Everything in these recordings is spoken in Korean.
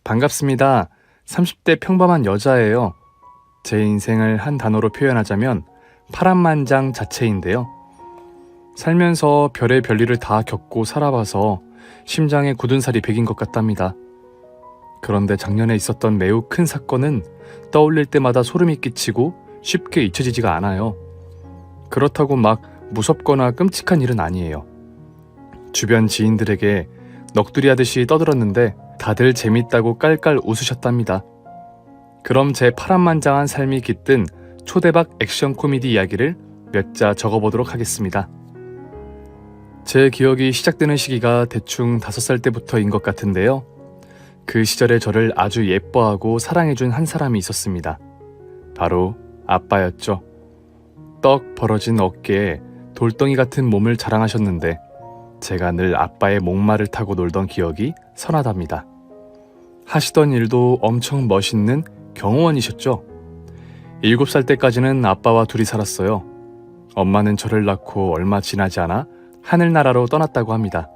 반갑습니다. 30대 평범한 여자예요. 제 인생을 한 단어로 표현하자면 파란만장 자체인데요. 살면서 별의 별일을 다 겪고 살아봐서 심장에 굳은 살이 배긴 것 같답니다. 그런데 작년에 있었던 매우 큰 사건은 떠올릴 때마다 소름이 끼치고 쉽게 잊혀지지가 않아요. 그렇다고 막 무섭거나 끔찍한 일은 아니에요. 주변 지인들에게 넋두리 하듯이 떠들었는데 다들 재밌다고 깔깔 웃으셨답니다. 그럼 제 파란만장한 삶이 깃든 초대박 액션 코미디 이야기를 몇 자 적어보도록 하겠습니다. 제 기억이 시작되는 시기가 대충 5살 때부터인 것 같은데요. 그 시절에 저를 아주 예뻐하고 사랑해준 한 사람이 있었습니다. 바로 아빠였죠. 떡 벌어진 어깨에 돌덩이 같은 몸을 자랑하셨는데 제가 늘 아빠의 목마를 타고 놀던 기억이 선하답니다. 하시던 일도 엄청 멋있는 경호원이셨죠. 7살 때까지는 아빠와 둘이 살았어요. 엄마는 저를 낳고 얼마 지나지 않아 하늘나라로 떠났다고 합니다.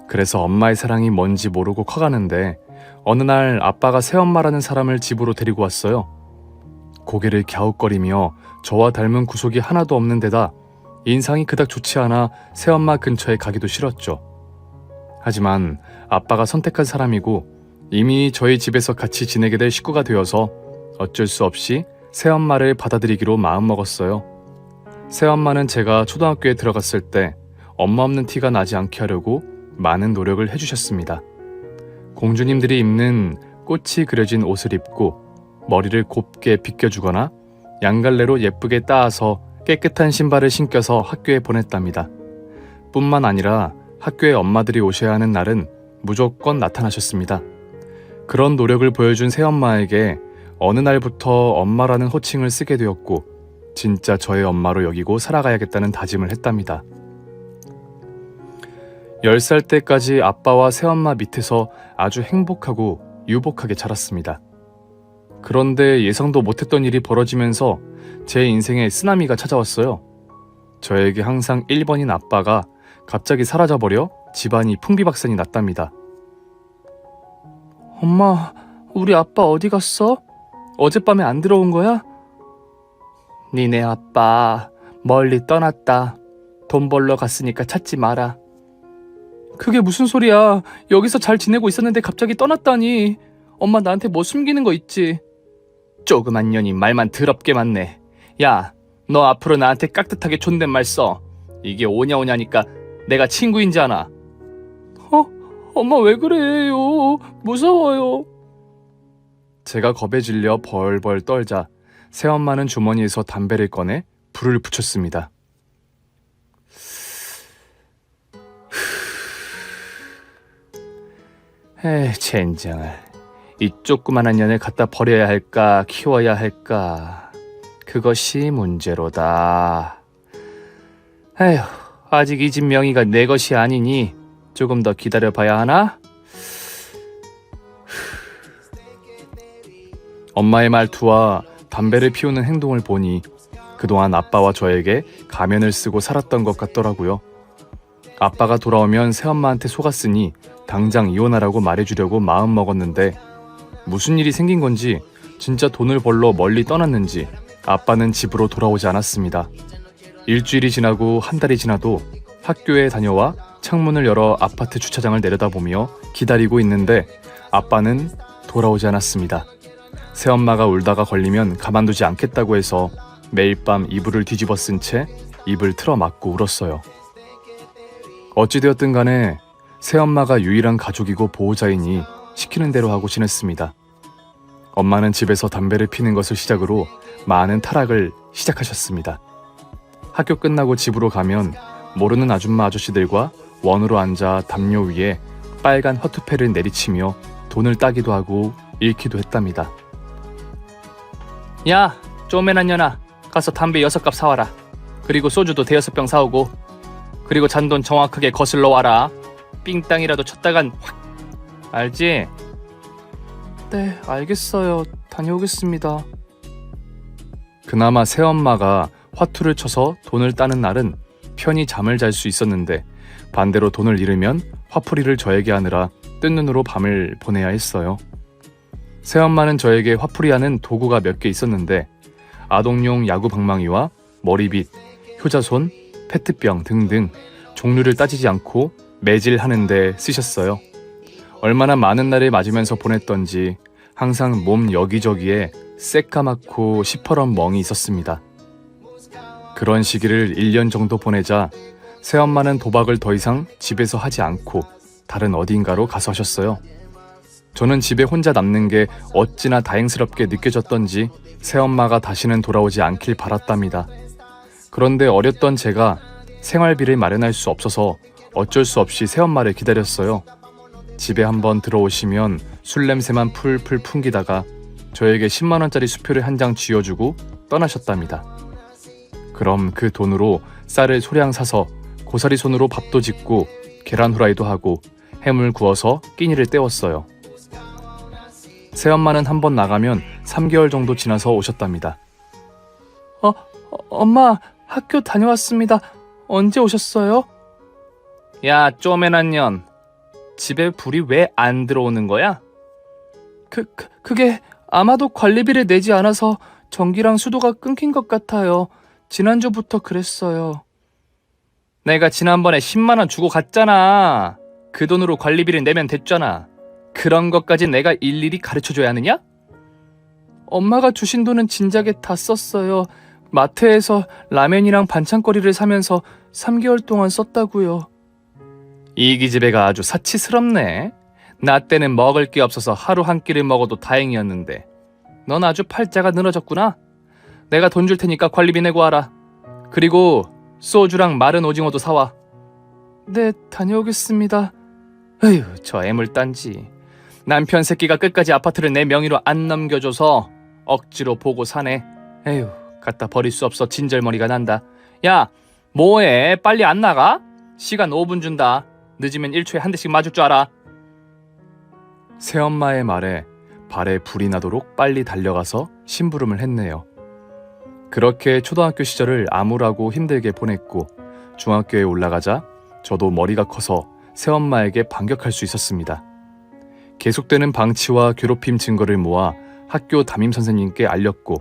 그래서 엄마의 사랑이 뭔지 모르고 커가는데 어느 날 아빠가 새엄마라는 사람을 집으로 데리고 왔어요. 고개를 갸웃거리며 저와 닮은 구석이 하나도 없는 데다 인상이 그닥 좋지 않아 새엄마 근처에 가기도 싫었죠. 하지만 아빠가 선택한 사람이고 이미 저희 집에서 같이 지내게 될 식구가 되어서 어쩔 수 없이 새엄마를 받아들이기로 마음먹었어요. 새엄마는 제가 초등학교에 들어갔을 때 엄마 없는 티가 나지 않게 하려고 많은 노력을 해주셨습니다. 공주님들이 입는 꽃이 그려진 옷을 입고 머리를 곱게 빗겨주거나 양갈래로 예쁘게 따아서 깨끗한 신발을 신겨서 학교에 보냈답니다. 뿐만 아니라 학교에 엄마들이 오셔야 하는 날은 무조건 나타나셨습니다. 그런 노력을 보여준 새엄마에게 어느 날부터 엄마라는 호칭을 쓰게 되었고 진짜 저의 엄마로 여기고 살아가야겠다는 다짐을 했답니다. 10살 때까지 아빠와 새엄마 밑에서 아주 행복하고 유복하게 자랐습니다. 그런데 예상도 못했던 일이 벌어지면서 제 인생에 쓰나미가 찾아왔어요. 저에게 항상 1번인 아빠가 갑자기 사라져버려 집안이 풍비박산이 났답니다. 엄마, 우리 아빠 어디 갔어? 어젯밤에 안 들어온 거야? 니네 아빠 멀리 떠났다. 돈 벌러 갔으니까 찾지 마라. 그게 무슨 소리야. 여기서 잘 지내고 있었는데 갑자기 떠났다니. 엄마 나한테 뭐 숨기는 거 있지? 조그만 년이 말만 더럽게 많네. 야, 너 앞으로 나한테 깍듯하게 존댓말 써. 이게 오냐오냐니까 내가 친구인지 아나? 엄마 왜 그래요? 무서워요. 제가 겁에 질려 벌벌 떨자 새엄마는 주머니에서 담배를 꺼내 불을 붙였습니다. 젠장을. 이 조그만한 년을 갖다 버려야 할까 키워야 할까 그것이 문제로다. 에휴, 아직 이 집 명의가 내 것이 아니니 조금 더 기다려봐야 하나? 엄마의 말투와 담배를 피우는 행동을 보니 그동안 아빠와 저에게 가면을 쓰고 살았던 것 같더라고요. 아빠가 돌아오면 새엄마한테 속았으니 당장 이혼하라고 말해주려고 마음먹었는데 무슨 일이 생긴 건지 진짜 돈을 벌러 멀리 떠났는지 아빠는 집으로 돌아오지 않았습니다. 일주일이 지나고 한 달이 지나도 학교에 다녀와 창문을 열어 아파트 주차장을 내려다보며 기다리고 있는데 아빠는 돌아오지 않았습니다. 새엄마가 울다가 걸리면 가만두지 않겠다고 해서 매일 밤 이불을 뒤집어 쓴 채 입을 틀어 막고 울었어요. 어찌되었든 간에 새엄마가 유일한 가족이고 보호자이니 시키는 대로 하고 지냈습니다. 엄마는 집에서 담배를 피는 것을 시작으로 많은 타락을 시작하셨습니다. 학교 끝나고 집으로 가면 모르는 아줌마 아저씨들과 원으로 앉아 담요 위에 빨간 화투패를 내리치며 돈을 따기도 하고 잃기도 했답니다. 야, 쪼매난 년아, 가서 담배 6갑 사와라. 그리고 소주도 5병 사오고 그리고 잔돈 정확하게 거슬러 와라. 삥땅이라도 쳤다간 확. 알지? 네, 알겠어요. 다녀오겠습니다. 그나마 새엄마가 화투를 쳐서 돈을 따는 날은 편히 잠을 잘 수 있었는데 반대로 돈을 잃으면 화풀이를 저에게 하느라 뜬 눈으로 밤을 보내야 했어요. 새엄마는 저에게 화풀이하는 도구가 몇 개 있었는데 아동용 야구 방망이와 머리빗, 효자손, 페트병 등등 종류를 따지지 않고 매질하는 데 쓰셨어요. 얼마나 많은 날을 맞으면서 보냈던지 항상 몸 여기저기에 새까맣고 시퍼런 멍이 있었습니다. 그런 시기를 1년 정도 보내자 새엄마는 도박을 더 이상 집에서 하지 않고 다른 어딘가로 가서 하셨어요. 저는 집에 혼자 남는 게 어찌나 다행스럽게 느껴졌던지 새엄마가 다시는 돌아오지 않길 바랐답니다. 그런데 어렸던 제가 생활비를 마련할 수 없어서 어쩔 수 없이 새엄마를 기다렸어요. 집에 한번 들어오시면 술 냄새만 풀풀 풍기다가 저에게 10만원짜리 수표를 한 장 쥐어주고 떠나셨답니다. 그럼 그 돈으로 쌀을 소량 사서 고사리 손으로 밥도 짓고 계란 후라이도 하고 해물 구워서 끼니를 때웠어요. 새엄마는 한번 나가면 3개월 정도 지나서 오셨답니다. 엄마, 학교 다녀왔습니다. 언제 오셨어요? 야, 쪼매난 년. 집에 불이 왜 안 들어오는 거야? 그게 아마도 관리비를 내지 않아서 전기랑 수도가 끊긴 것 같아요. 지난주부터 그랬어요. 내가 지난번에 10만원 주고 갔잖아. 그 돈으로 관리비를 내면 됐잖아. 그런 것까지 내가 일일이 가르쳐줘야 하느냐? 엄마가 주신 돈은 진작에 다 썼어요. 마트에서 라면이랑 반찬거리를 사면서 3개월 동안 썼다고요. 이 기집애가 아주 사치스럽네. 나 때는 먹을 게 없어서 하루 한 끼를 먹어도 다행이었는데 넌 아주 팔자가 늘어졌구나. 내가 돈 줄 테니까 관리비 내고 와라. 그리고 소주랑 마른 오징어도 사와. 네, 다녀오겠습니다. 에휴, 저 애물단지. 남편 새끼가 끝까지 아파트를 내 명의로 안 넘겨줘서 억지로 보고 사네. 에휴, 갖다 버릴 수 없어 진절머리가 난다. 야, 뭐해? 빨리 안 나가? 시간 5분 준다. 늦으면 1초에 한 대씩 맞을 줄 알아. 새엄마의 말에 발에 불이 나도록 빨리 달려가서 심부름을 했네요. 그렇게 초등학교 시절을 암울하고 힘들게 보냈고 중학교에 올라가자 저도 머리가 커서 새엄마에게 반격할 수 있었습니다. 계속되는 방치와 괴롭힘 증거를 모아 학교 담임선생님께 알렸고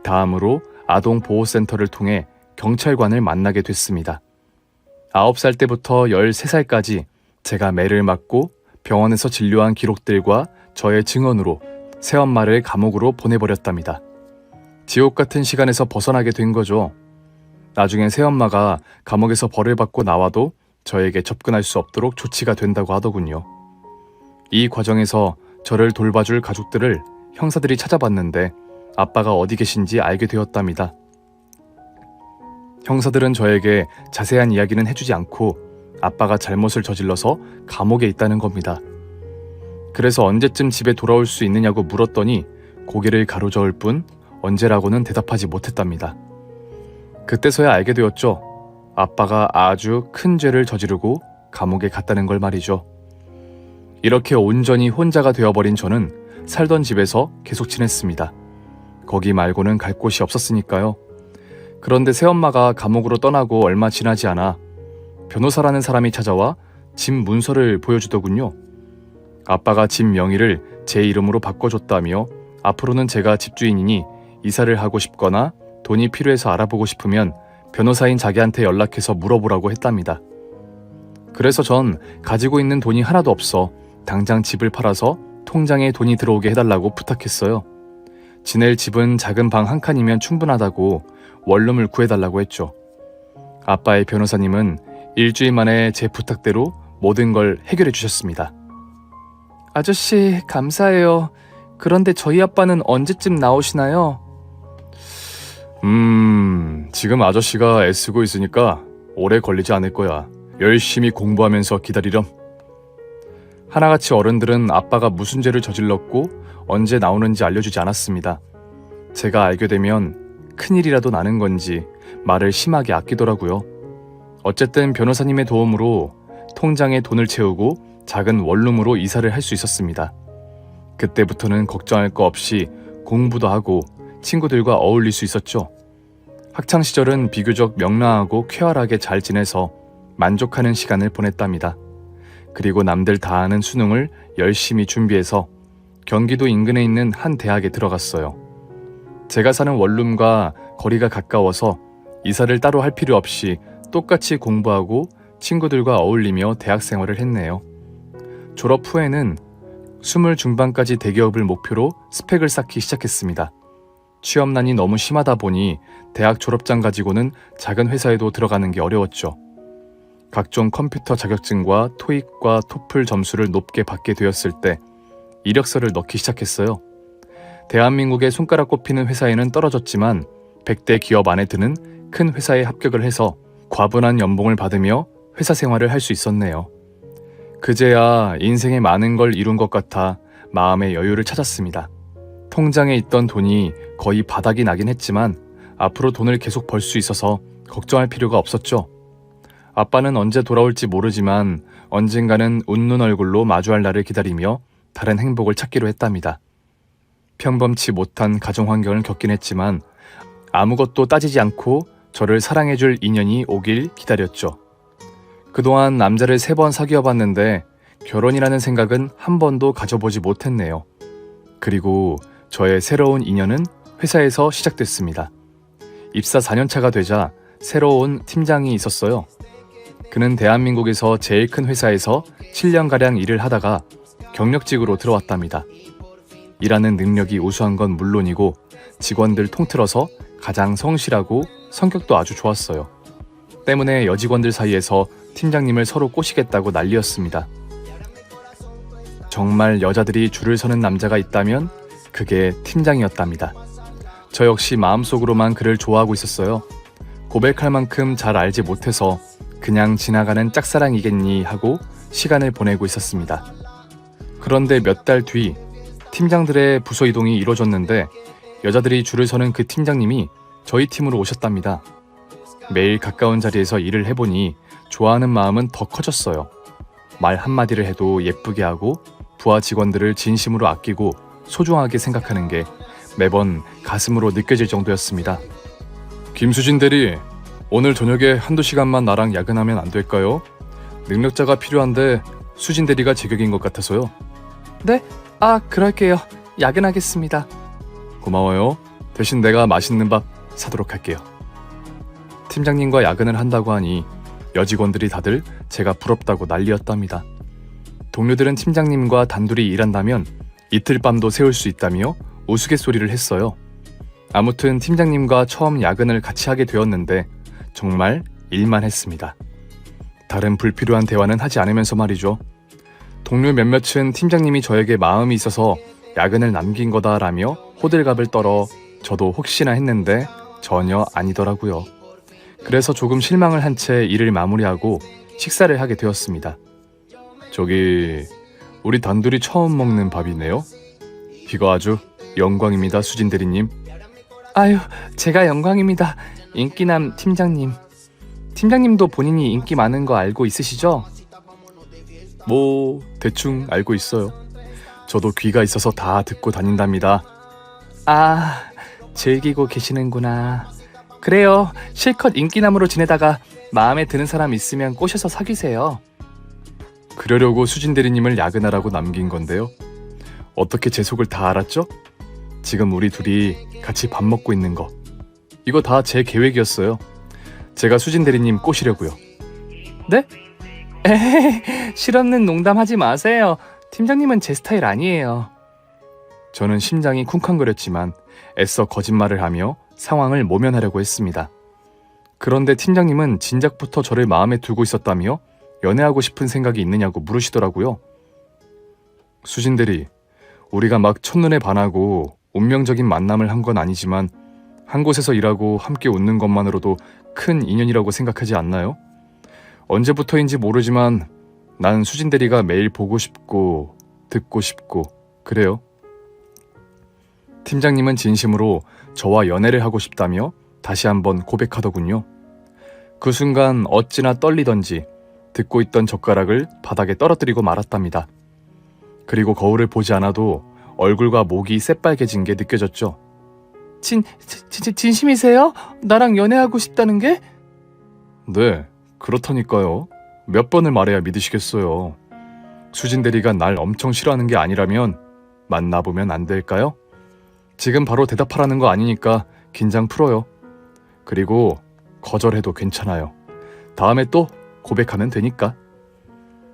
다음으로 아동보호센터를 통해 경찰관을 만나게 됐습니다. 9살 때부터 13살까지 제가 매를 맞고 병원에서 진료한 기록들과 저의 증언으로 새엄마를 감옥으로 보내버렸답니다. 지옥 같은 시간에서 벗어나게 된 거죠. 나중에 새엄마가 감옥에서 벌을 받고 나와도 저에게 접근할 수 없도록 조치가 된다고 하더군요. 이 과정에서 저를 돌봐줄 가족들을 형사들이 찾아봤는데 아빠가 어디 계신지 알게 되었답니다. 형사들은 저에게 자세한 이야기는 해주지 않고 아빠가 잘못을 저질러서 감옥에 있다는 겁니다. 그래서 언제쯤 집에 돌아올 수 있느냐고 물었더니 고개를 가로저을 뿐 언제라고는 대답하지 못했답니다. 그때서야 알게 되었죠. 아빠가 아주 큰 죄를 저지르고 감옥에 갔다는 걸 말이죠. 이렇게 온전히 혼자가 되어버린 저는 살던 집에서 계속 지냈습니다. 거기 말고는 갈 곳이 없었으니까요. 그런데 새엄마가 감옥으로 떠나고 얼마 지나지 않아 변호사라는 사람이 찾아와 집 문서를 보여주더군요. 아빠가 집 명의를 제 이름으로 바꿔줬다며 앞으로는 제가 집주인이니 이사를 하고 싶거나 돈이 필요해서 알아보고 싶으면 변호사인 자기한테 연락해서 물어보라고 했답니다. 그래서 전 가지고 있는 돈이 하나도 없어 당장 집을 팔아서 통장에 돈이 들어오게 해달라고 부탁했어요. 지낼 집은 작은 방 한 칸이면 충분하다고 원룸을 구해달라고 했죠. 아빠의 변호사님은 일주일 만에 제 부탁대로 모든 걸 해결해 주셨습니다. 아저씨, 감사해요. 그런데 저희 아빠는 언제쯤 나오시나요? 지금 아저씨가 애쓰고 있으니까 오래 걸리지 않을 거야. 열심히 공부하면서 기다리렴. 하나같이 어른들은 아빠가 무슨 죄를 저질렀고 언제 나오는지 알려주지 않았습니다. 제가 알게 되면 큰일이라도 나는 건지 말을 심하게 아끼더라고요. 어쨌든 변호사님의 도움으로 통장에 돈을 채우고 작은 원룸으로 이사를 할 수 있었습니다. 그때부터는 걱정할 거 없이 공부도 하고 친구들과 어울릴 수 있었죠. 학창시절은 비교적 명랑하고 쾌활하게 잘 지내서 만족하는 시간을 보냈답니다. 그리고 남들 다 아는 수능을 열심히 준비해서 경기도 인근에 있는 한 대학에 들어갔어요. 제가 사는 원룸과 거리가 가까워서 이사를 따로 할 필요 없이 똑같이 공부하고 친구들과 어울리며 대학 생활을 했네요. 졸업 후에는 20 중반까지 대기업을 목표로 스펙을 쌓기 시작했습니다. 취업난이 너무 심하다 보니 대학 졸업장 가지고는 작은 회사에도 들어가는 게 어려웠죠. 각종 컴퓨터 자격증과 토익과 토플 점수를 높게 받게 되었을 때 이력서를 넣기 시작했어요. 대한민국의 손가락 꼽히는 회사에는 떨어졌지만 100대 기업 안에 드는 큰 회사에 합격을 해서 과분한 연봉을 받으며 회사 생활을 할 수 있었네요. 그제야 인생에 많은 걸 이룬 것 같아 마음의 여유를 찾았습니다. 통장에 있던 돈이 거의 바닥이 나긴 했지만 앞으로 돈을 계속 벌 수 있어서 걱정할 필요가 없었죠. 아빠는 언제 돌아올지 모르지만 언젠가는 웃는 얼굴로 마주할 날을 기다리며 다른 행복을 찾기로 했답니다. 평범치 못한 가정 환경을 겪긴 했지만 아무것도 따지지 않고 저를 사랑해줄 인연이 오길 기다렸죠. 그동안 남자를 3번 사귀어봤는데 결혼이라는 생각은 한 번도 가져보지 못했네요. 그리고 저의 새로운 인연은 회사에서 시작됐습니다. 입사 4년차가 되자 새로운 팀장이 있었어요. 그는 대한민국에서 제일 큰 회사에서 7년가량 일을 하다가 경력직으로 들어왔답니다. 일하는 능력이 우수한 건 물론이고 직원들 통틀어서 가장 성실하고 성격도 아주 좋았어요. 때문에 여직원들 사이에서 팀장님을 서로 꼬시겠다고 난리였습니다. 정말 여자들이 줄을 서는 남자가 있다면 그게 팀장이었답니다. 저 역시 마음속으로만 그를 좋아하고 있었어요. 고백할 만큼 잘 알지 못해서 그냥 지나가는 짝사랑이겠니 하고 시간을 보내고 있었습니다. 그런데 몇 달 뒤 팀장들의 부서 이동이 이루어졌는데 여자들이 줄을 서는 그 팀장님이 저희 팀으로 오셨답니다. 매일 가까운 자리에서 일을 해보니 좋아하는 마음은 더 커졌어요. 말 한마디를 해도 예쁘게 하고 부하 직원들을 진심으로 아끼고 소중하게 생각하는 게 매번 가슴으로 느껴질 정도였습니다. 김수진 대리, 오늘 저녁에 한두 시간만 나랑 야근하면 안 될까요? 능력자가 필요한데 수진 대리가 제격인 것 같아서요. 네? 그럴게요. 야근하겠습니다. 고마워요. 대신 내가 맛있는 밥 사도록 할게요. 팀장님과 야근을 한다고 하니 여직원들이 다들 제가 부럽다고 난리였답니다. 동료들은 팀장님과 단둘이 일한다면 이틀 밤도 세울 수 있다며 우스갯소리를 했어요. 아무튼 팀장님과 처음 야근을 같이 하게 되었는데 정말 일만 했습니다. 다른 불필요한 대화는 하지 않으면서 말이죠. 동료 몇몇은 팀장님이 저에게 마음이 있어서 야근을 남긴 거다라며 호들갑을 떨어 저도 혹시나 했는데 전혀 아니더라고요. 그래서 조금 실망을 한 채 일을 마무리하고 식사를 하게 되었습니다. 저기 우리 단둘이 처음 먹는 밥이네요. 이거 아주 영광입니다, 수진 대리님. 아유, 제가 영광입니다. 인기남 팀장님. 팀장님도 본인이 인기 많은 거 알고 있으시죠? 뭐 대충 알고 있어요. 저도 귀가 있어서 다 듣고 다닌답니다. 즐기고 계시는구나. 그래요. 실컷 인기남으로 지내다가 마음에 드는 사람 있으면 꼬셔서 사귀세요. 그러려고 수진 대리님을 야근하라고 남긴 건데요. 어떻게 제 속을 다 알았죠? 지금 우리 둘이 같이 밥 먹고 있는 거. 이거 다 제 계획이었어요. 제가 수진 대리님 꼬시려고요. 네? 에헤이, 실없는 농담하지 마세요. 팀장님은 제 스타일 아니에요. 저는 심장이 쿵쾅거렸지만 애써 거짓말을 하며 상황을 모면하려고 했습니다. 그런데 팀장님은 진작부터 저를 마음에 두고 있었다며 연애하고 싶은 생각이 있느냐고 물으시더라고요. 수진 대리, 우리가 막 첫눈에 반하고 운명적인 만남을 한 건 아니지만 한 곳에서 일하고 함께 웃는 것만으로도 큰 인연이라고 생각하지 않나요? 언제부터인지 모르지만 난 수진 대리가 매일 보고 싶고 듣고 싶고 그래요. 팀장님은 진심으로 저와 연애를 하고 싶다며 다시 한번 고백하더군요. 그 순간 어찌나 떨리던지 듣고 있던 젓가락을 바닥에 떨어뜨리고 말았답니다. 그리고 거울을 보지 않아도 얼굴과 목이 새빨개진 게 느껴졌죠. 진심이세요? 나랑 연애하고 싶다는 게? 네, 그렇다니까요. 몇 번을 말해야 믿으시겠어요. 수진 대리가 날 엄청 싫어하는 게 아니라면 만나보면 안 될까요? 지금 바로 대답하라는 거 아니니까 긴장 풀어요. 그리고 거절해도 괜찮아요. 다음에 또 고백하면 되니까.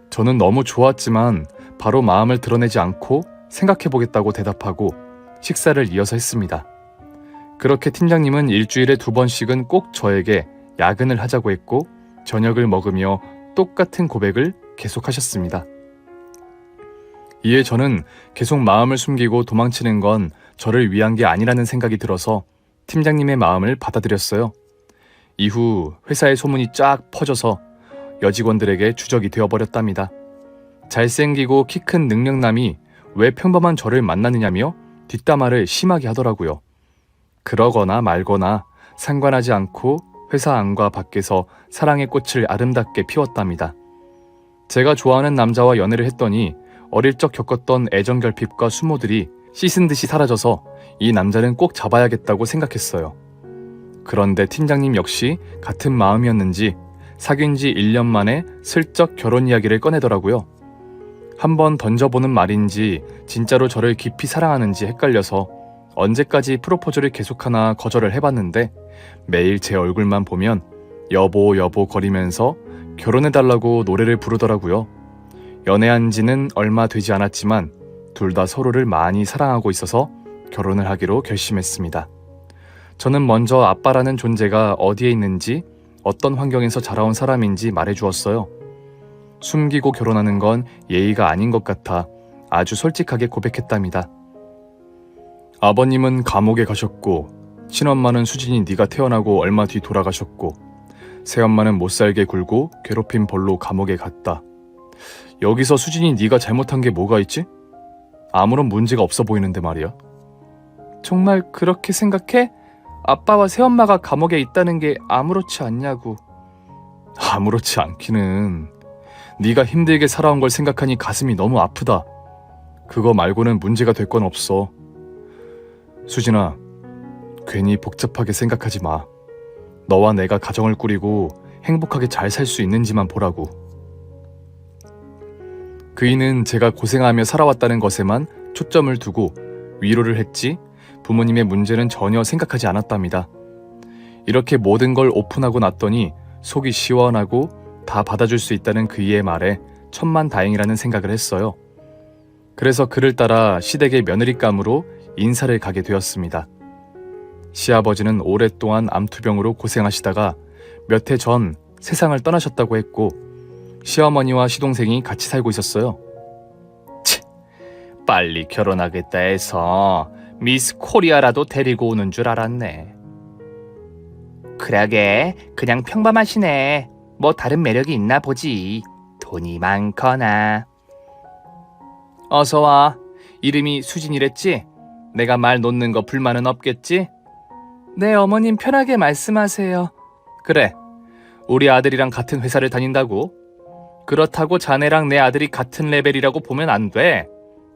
저는 너무 좋았지만 바로 마음을 드러내지 않고 생각해보겠다고 대답하고 식사를 이어서 했습니다. 그렇게 팀장님은 일주일에 2번씩은 꼭 저에게 야근을 하자고 했고 저녁을 먹으며 똑같은 고백을 계속하셨습니다. 이에 저는 계속 마음을 숨기고 도망치는 건 저를 위한 게 아니라는 생각이 들어서 팀장님의 마음을 받아들였어요. 이후 회사의 소문이 쫙 퍼져서 여직원들에게 주적이 되어버렸답니다. 잘생기고 키 큰 능력남이 왜 평범한 저를 만나느냐며 뒷담화를 심하게 하더라고요. 그러거나 말거나 상관하지 않고 회사 안과 밖에서 사랑의 꽃을 아름답게 피웠답니다. 제가 좋아하는 남자와 연애를 했더니 어릴 적 겪었던 애정결핍과 수모들이 씻은 듯이 사라져서 이 남자는 꼭 잡아야겠다고 생각했어요. 그런데 팀장님 역시 같은 마음이었는지 사귄 지 1년 만에 슬쩍 결혼 이야기를 꺼내더라고요. 한번 던져보는 말인지 진짜로 저를 깊이 사랑하는지 헷갈려서 언제까지 프로포즈를 계속하나 거절을 해봤는데 매일 제 얼굴만 보면 여보 여보 거리면서 결혼해달라고 노래를 부르더라고요. 연애한 지는 얼마 되지 않았지만 둘 다 서로를 많이 사랑하고 있어서 결혼을 하기로 결심했습니다. 저는 먼저 아빠라는 존재가 어디에 있는지 어떤 환경에서 자라온 사람인지 말해주었어요. 숨기고 결혼하는 건 예의가 아닌 것 같아 아주 솔직하게 고백했답니다. 아버님은 감옥에 가셨고 친엄마는 수진이 네가 태어나고 얼마 뒤 돌아가셨고 새엄마는 못살게 굴고 괴롭힌 벌로 감옥에 갔다. 여기서 수진이 네가 잘못한 게 뭐가 있지? 아무런 문제가 없어 보이는데 말이야. 정말 그렇게 생각해? 아빠와 새엄마가 감옥에 있다는 게 아무렇지 않냐고. 아무렇지 않기는. 네가 힘들게 살아온 걸 생각하니 가슴이 너무 아프다. 그거 말고는 문제가 될 건 없어. 수진아, 괜히 복잡하게 생각하지 마. 너와 내가 가정을 꾸리고 행복하게 잘 살 수 있는지만 보라고. 그이는 제가 고생하며 살아왔다는 것에만 초점을 두고 위로를 했지 부모님의 문제는 전혀 생각하지 않았답니다. 이렇게 모든 걸 오픈하고 났더니 속이 시원하고 다 받아줄 수 있다는 그이의 말에 천만다행이라는 생각을 했어요. 그래서 그를 따라 시댁의 며느리감으로 인사를 가게 되었습니다. 시아버지는 오랫동안 암투병으로 고생하시다가 몇 해 전 세상을 떠나셨다고 했고 시어머니와 시동생이 같이 살고 있었어요. 빨리 결혼하겠다 해서 미스 코리아라도 데리고 오는 줄 알았네. 그러게 그냥 평범하시네. 뭐 다른 매력이 있나 보지. 돈이 많거나. 어서와. 이름이 수진이랬지? 내가 말 놓는 거 불만은 없겠지? 네, 어머님 편하게 말씀하세요. 그래, 우리 아들이랑 같은 회사를 다닌다고? 그렇다고 자네랑 내 아들이 같은 레벨이라고 보면 안 돼.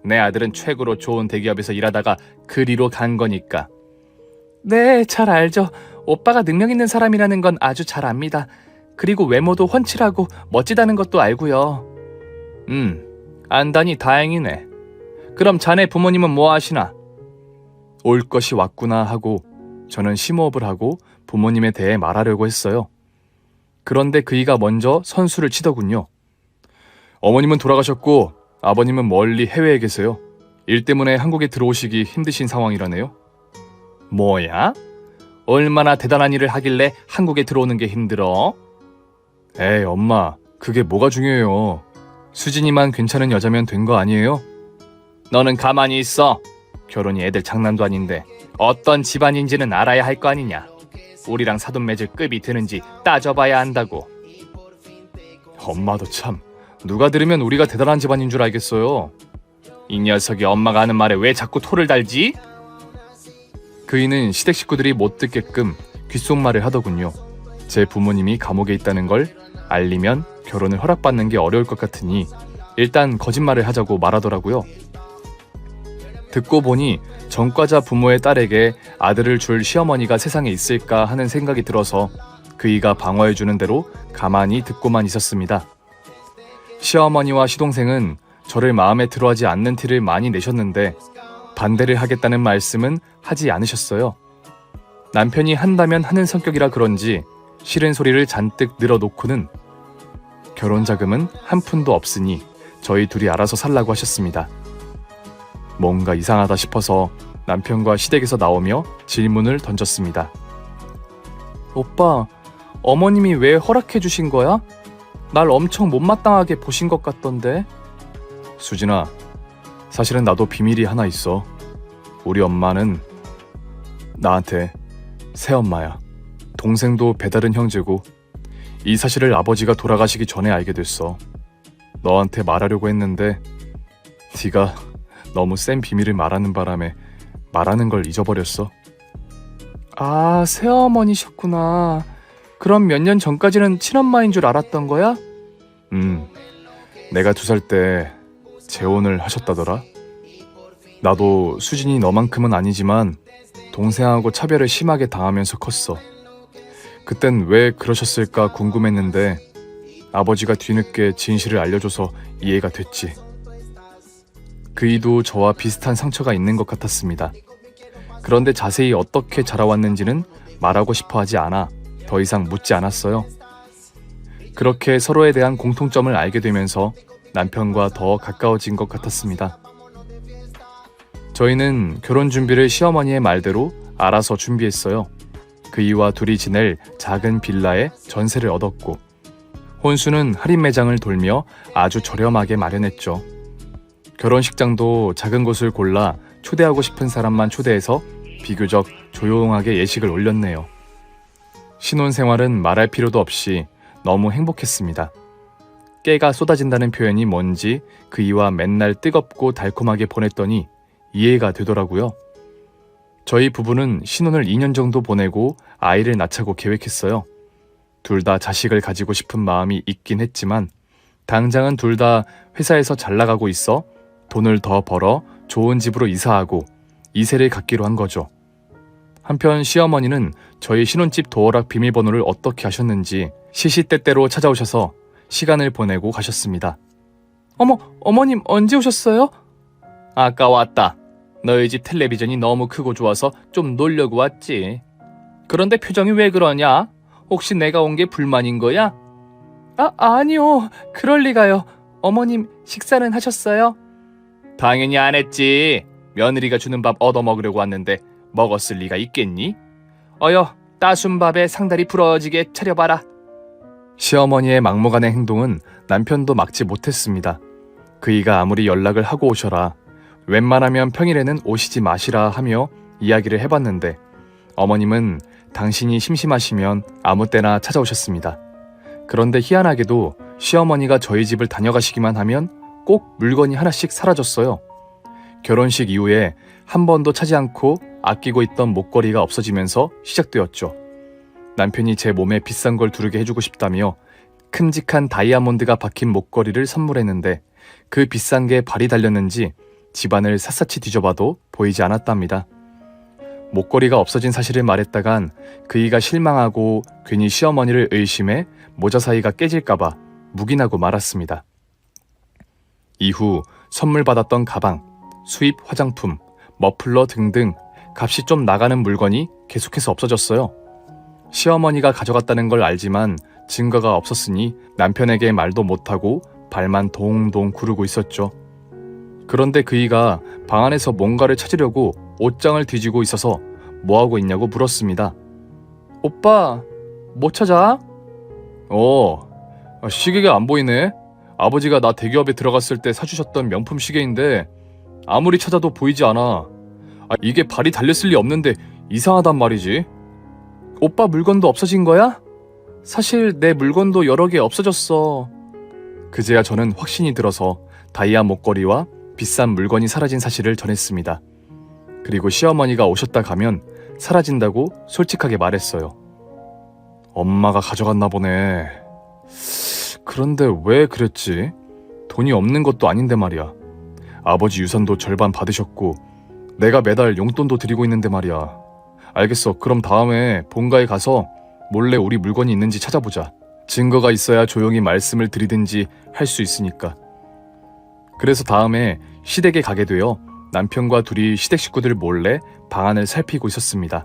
내 아들은 최고로 좋은 대기업에서 일하다가 그리로 간 거니까. 네, 잘 알죠. 오빠가 능력 있는 사람이라는 건 아주 잘 압니다. 그리고 외모도 훤칠하고 멋지다는 것도 알고요. 안다니 다행이네. 그럼 자네 부모님은 뭐 하시나? 올 것이 왔구나 하고 저는 심호흡을 하고 부모님에 대해 말하려고 했어요. 그런데 그이가 먼저 선수를 치더군요. 어머님은 돌아가셨고 아버님은 멀리 해외에 계세요. 일 때문에 한국에 들어오시기 힘드신 상황이라네요. 뭐야? 얼마나 대단한 일을 하길래 한국에 들어오는 게 힘들어? 에이 엄마, 그게 뭐가 중요해요. 수진이만 괜찮은 여자면 된 거 아니에요? 너는 가만히 있어. 결혼이 애들 장난도 아닌데 어떤 집안인지는 알아야 할 거 아니냐. 우리랑 사돈 맺을 급이 되는지 따져봐야 한다고. 엄마도 참, 누가 들으면 우리가 대단한 집안인 줄 알겠어요. 이 녀석이 엄마가 하는 말에 왜 자꾸 토를 달지? 그이는 시댁 식구들이 못 듣게끔 귓속말을 하더군요. 제 부모님이 감옥에 있다는 걸 알리면 결혼을 허락받는 게 어려울 것 같으니 일단 거짓말을 하자고 말하더라고요. 듣고 보니 전과자 부모의 딸에게 아들을 줄 시어머니가 세상에 있을까 하는 생각이 들어서 그이가 방어해주는 대로 가만히 듣고만 있었습니다. 시어머니와 시동생은 저를 마음에 들어하지 않는 티를 많이 내셨는데 반대를 하겠다는 말씀은 하지 않으셨어요. 남편이 한다면 하는 성격이라 그런지 싫은 소리를 잔뜩 늘어놓고는 결혼 자금은 한 푼도 없으니 저희 둘이 알아서 살라고 하셨습니다. 뭔가 이상하다 싶어서 남편과 시댁에서 나오며 질문을 던졌습니다. 오빠, 어머님이 왜 허락해 주신 거야? 날 엄청 못마땅하게 보신 것 같던데. 수진아, 사실은 나도 비밀이 하나 있어. 우리 엄마는 나한테 새엄마야. 동생도 배다른 형제고 이 사실을 아버지가 돌아가시기 전에 알게 됐어. 너한테 말하려고 했는데 네가 너무 센 비밀을 말하는 바람에 말하는 걸 잊어버렸어. 아, 새어머니셨구나. 그럼 몇 년 전까지는 친엄마인 줄 알았던 거야? 내가 2살 때 재혼을 하셨다더라. 나도 수진이 너만큼은 아니지만 동생하고 차별을 심하게 당하면서 컸어. 그땐 왜 그러셨을까 궁금했는데 아버지가 뒤늦게 진실을 알려줘서 이해가 됐지. 그이도 저와 비슷한 상처가 있는 것 같았습니다. 그런데 자세히 어떻게 자라왔는지는 말하고 싶어 하지 않아 더 이상 묻지 않았어요. 그렇게 서로에 대한 공통점을 알게 되면서 남편과 더 가까워진 것 같았습니다. 저희는 결혼 준비를 시어머니의 말대로 알아서 준비했어요. 그이와 둘이 지낼 작은 빌라에 전세를 얻었고 혼수는 할인 매장을 돌며 아주 저렴하게 마련했죠. 결혼식장도 작은 곳을 골라 초대하고 싶은 사람만 초대해서 비교적 조용하게 예식을 올렸네요. 신혼생활은 말할 필요도 없이 너무 행복했습니다. 깨가 쏟아진다는 표현이 뭔지 그이와 맨날 뜨겁고 달콤하게 보냈더니 이해가 되더라고요. 저희 부부는 신혼을 2년 정도 보내고 아이를 낳자고 계획했어요. 둘 다 자식을 가지고 싶은 마음이 있긴 했지만 당장은 둘 다 회사에서 잘 나가고 있어 돈을 더 벌어 좋은 집으로 이사하고 이세를 갖기로 한 거죠. 한편 시어머니는 저희 신혼집 도어락 비밀번호를 어떻게 하셨는지 시시때때로 찾아오셔서 시간을 보내고 가셨습니다. 어머님 언제 오셨어요? 아까 왔다. 너희 집 텔레비전이 너무 크고 좋아서 좀 놀려고 왔지. 그런데 표정이 왜 그러냐? 혹시 내가 온 게 불만인 거야? 아니요. 그럴 리가요. 어머님 식사는 하셨어요? 당연히 안 했지. 며느리가 주는 밥 얻어먹으려고 왔는데 먹었을 리가 있겠니? 어여, 따순 밥에 상다리 부러지게 차려봐라. 시어머니의 막무가내 행동은 남편도 막지 못했습니다. 그이가 아무리 연락을 하고 오셔라, 웬만하면 평일에는 오시지 마시라 하며 이야기를 해봤는데 어머님은 당신이 심심하시면 아무 때나 찾아오셨습니다. 그런데 희한하게도 시어머니가 저희 집을 다녀가시기만 하면 꼭 물건이 하나씩 사라졌어요. 결혼식 이후에 한 번도 차지 않고 아끼고 있던 목걸이가 없어지면서 시작되었죠. 남편이 제 몸에 비싼 걸 두르게 해주고 싶다며 큼직한 다이아몬드가 박힌 목걸이를 선물했는데 그 비싼 게 발이 달렸는지 집안을 샅샅이 뒤져봐도 보이지 않았답니다. 목걸이가 없어진 사실을 말했다간 그이가 실망하고 괜히 시어머니를 의심해 모자 사이가 깨질까봐 묵인하고 말았습니다. 이후 선물 받았던 가방, 수입 화장품, 머플러 등등 값이 좀 나가는 물건이 계속해서 없어졌어요. 시어머니가 가져갔다는 걸 알지만 증거가 없었으니 남편에게 말도 못하고 발만 동동 구르고 있었죠. 그런데 그이가 방 안에서 뭔가를 찾으려고 옷장을 뒤지고 있어서 뭐하고 있냐고 물었습니다. 오빠, 뭐 찾아? 시계가 안 보이네. 아버지가 나 대기업에 들어갔을 때 사주셨던 명품 시계인데 아무리 찾아도 보이지 않아. 이게 발이 달렸을 리 없는데 이상하단 말이지. 오빠 물건도 없어진 거야? 사실 내 물건도 여러 개 없어졌어. 그제야 저는 확신이 들어서 다이아 목걸이와 비싼 물건이 사라진 사실을 전했습니다. 그리고 시어머니가 오셨다 가면 사라진다고 솔직하게 말했어요. 엄마가 가져갔나 보네. 그런데 왜 그랬지? 돈이 없는 것도 아닌데 말이야. 아버지 유산도 절반 받으셨고 내가 매달 용돈도 드리고 있는데 말이야. 알겠어. 그럼 다음에 본가에 가서 몰래 우리 물건이 있는지 찾아보자. 증거가 있어야 조용히 말씀을 드리든지 할 수 있으니까. 그래서 다음에 시댁에 가게 되어 남편과 둘이 시댁 식구들 몰래 방 안을 살피고 있었습니다.